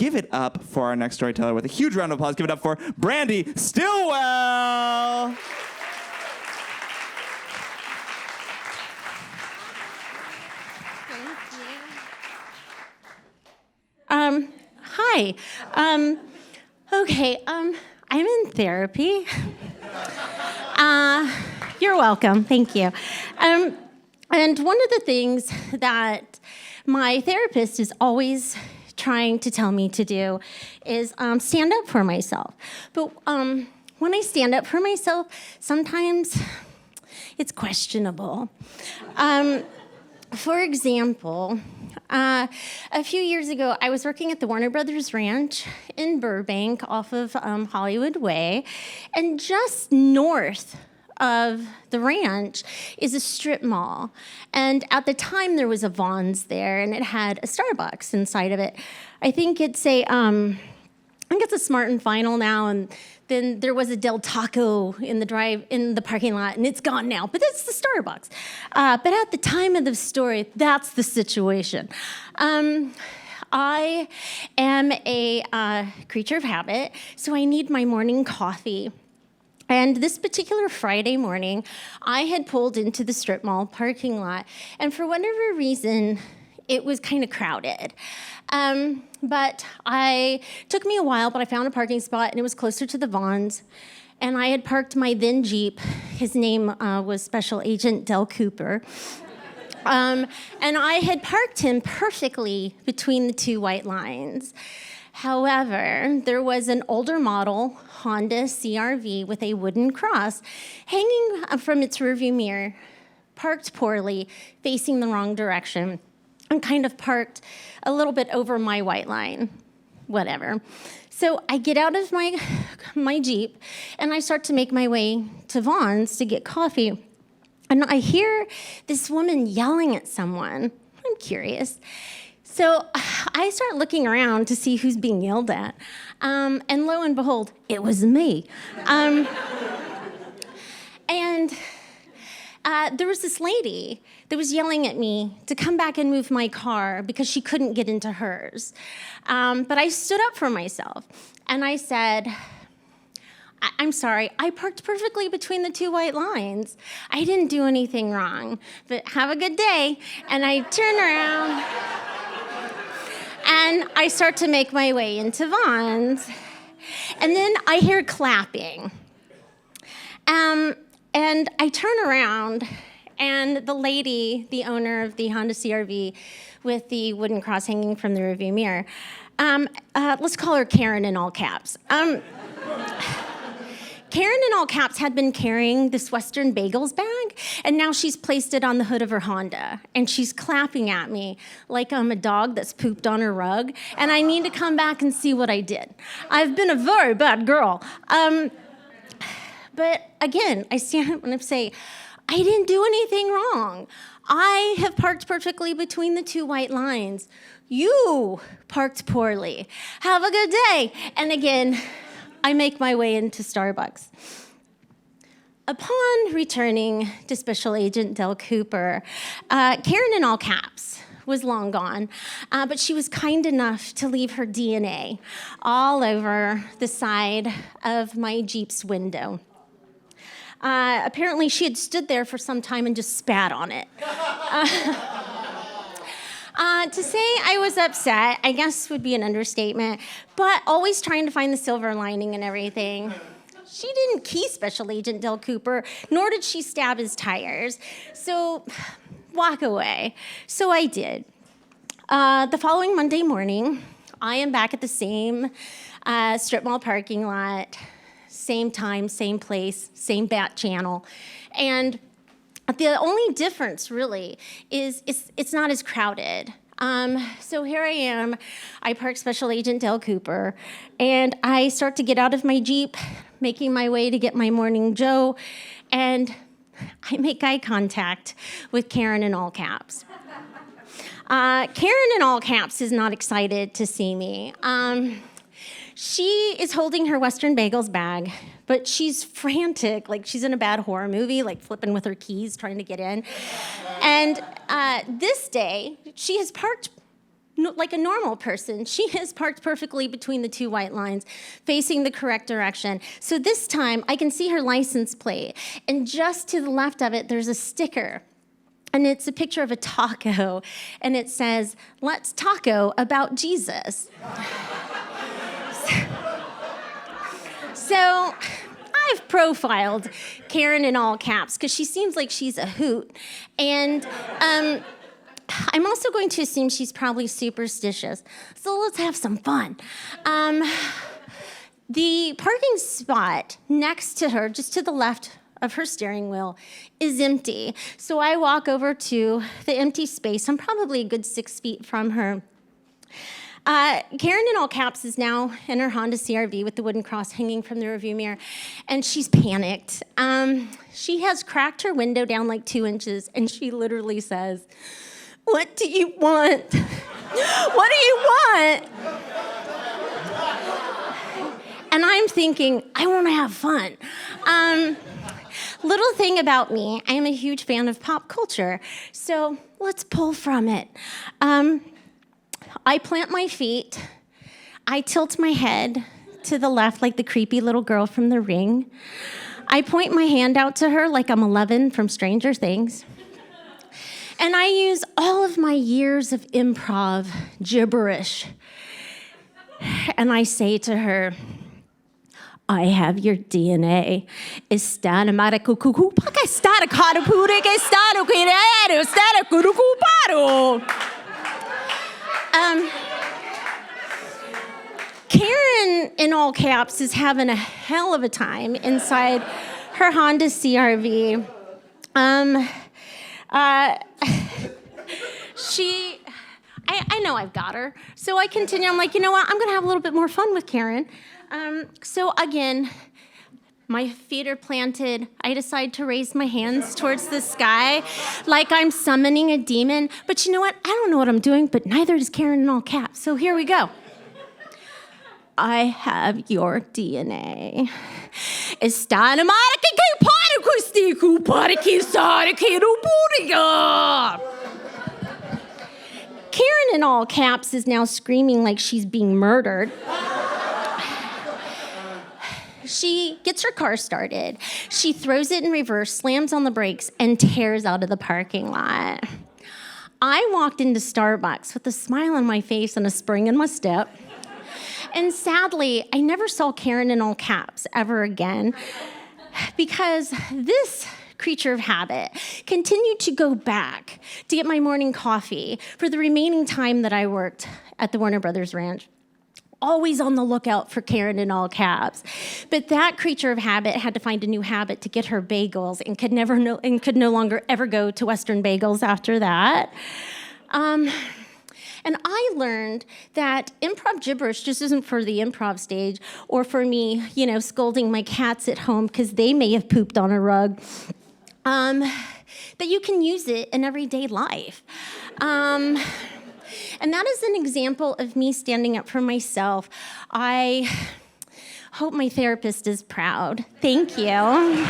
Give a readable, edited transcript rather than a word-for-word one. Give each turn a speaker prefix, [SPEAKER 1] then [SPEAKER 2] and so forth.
[SPEAKER 1] give it up for our next storyteller with a huge round of applause. Give it up for Brandee Stilwell.
[SPEAKER 2] Hi. Okay, I'm in therapy. You're welcome. Thank you. And one of the things that my therapist is always trying to tell me to do is stand up for myself. But when I stand up for myself, sometimes it's questionable. For example, a few years ago, I was working at the Warner Brothers Ranch in Burbank off of Hollywood Way, and just north of the ranch is a strip mall. And at the time, there was a Vons there, and it had a Starbucks inside of it. I think it's a Smart and Final now, and then there was a Del Taco in the parking lot, and it's gone now. But that's the Starbucks. But at the time of the story, that's the situation. I am a creature of habit, so I need my morning coffee. And this particular Friday morning, I had pulled into the strip mall parking lot, and for whatever reason, it was kind of crowded. But took me a while, but I found a parking spot, and it was closer to the Vons. And I had parked my then Jeep. His name was Special Agent Del Cooper. And I had parked him perfectly between the two white lines. However, there was an older model Honda CR-V with a wooden cross hanging from its rearview mirror, parked poorly, facing the wrong direction, and kind of parked a little bit over my white line, whatever. So I get out of my Jeep, and I start to make my way to Vons to get coffee. And I hear this woman yelling at someone. I'm curious. So I start looking around to see who's being yelled at. And lo and behold, it was me. And there was this lady that was yelling at me to come back and move my car because she couldn't get into hers. But I stood up for myself, and I said, I'm sorry, I parked perfectly between the two white lines. I didn't do anything wrong, but have a good day. And I turn around, and I start to make my way into Vons. And then I hear clapping. And I turn around, and the lady, the owner of the Honda CR-V with the wooden cross hanging from the rearview mirror, let's call her Karen in all caps. Karen in all caps had been carrying this Western Bagels bag, and now she's placed it on the hood of her Honda, and she's clapping at me like I'm a dog that's pooped on her rug, and I need to come back and see what I did. I've been a very bad girl. But again, I stand up and I say, I didn't do anything wrong. I have parked perfectly between the two white lines. You parked poorly. Have a good day. And again, I make my way into Starbucks. Upon returning to Special Agent Del Cooper, Karen in all caps was long gone, but she was kind enough to leave her DNA all over the side of my Jeep's window. Apparently, she had stood there for some time and just spat on it. To say I was upset, I guess, would be an understatement, but always trying to find the silver lining and everything. She didn't key Special Agent Del Cooper, nor did she stab his tires. So, walk away. So I did. The following Monday morning, I am back at the same strip mall parking lot, same time, same place, same bat channel. And the only difference, really, is it's not as crowded. So here I am. I park Special Agent Del Cooper, and I start to get out of my Jeep, making my way to get my morning Joe, and I make eye contact with Karen in all caps. Karen in all caps is not excited to see me. She is holding her Western Bagels bag, but she's frantic, like she's in a bad horror movie, like flipping with her keys, trying to get in. And this day, she has parked like a normal person. She is parked perfectly between the two white lines, facing the correct direction. So this time, I can see her license plate, and just to the left of it, there's a sticker. And it's a picture of a taco, and it says, "Let's taco about Jesus." So I've profiled Karen in all caps because she seems like she's a hoot. And I'm also going to assume she's probably superstitious. So let's have some fun. The parking spot next to her, just to the left of her steering wheel, is empty. So I walk over to the empty space. I'm probably a good 6 feet from her. Karen in all caps is now in her Honda CRV with the wooden cross hanging from the rearview mirror, and she's panicked. She has cracked her window down like 2 inches, and she literally says, "What do you want? What do you want?" And I'm thinking, I want to have fun. Little thing about me, I am a huge fan of pop culture, so let's pull from it. I plant my feet, I tilt my head to the left like the creepy little girl from The Ring. I point my hand out to her like I'm 11 from Stranger Things. And I use all of my years of improv gibberish. And I say to her, "I have your DNA. Karen, in all caps, is having a hell of a time inside her Honda CRV. I know I've got her. So I continue. I'm like, you know what? I'm going to have a little bit more fun with Karen. So again, my feet are planted. I decide to raise my hands towards the sky like I'm summoning a demon. But you know what? I don't know what I'm doing, but neither does Karen in all caps. So here we go. "I have your DNA. Karen in all caps is now screaming like she's being murdered. She gets her car started. She throws it in reverse, slams on the brakes, and tears out of the parking lot. I walked into Starbucks with a smile on my face and a spring in my step. And sadly, I never saw Karen in all caps ever again because this creature of habit continued to go back to get my morning coffee for the remaining time that I worked at the Warner Brothers Ranch. Always on the lookout for Karen in all caps. But that creature of habit had to find a new habit to get her bagels and could no longer ever go to Western Bagels after that. And I learned that improv gibberish just isn't for the improv stage or for me, scolding my cats at home because they may have pooped on a rug. That you can use it in everyday life. And that is an example of me standing up for myself. I hope my therapist is proud. Thank you.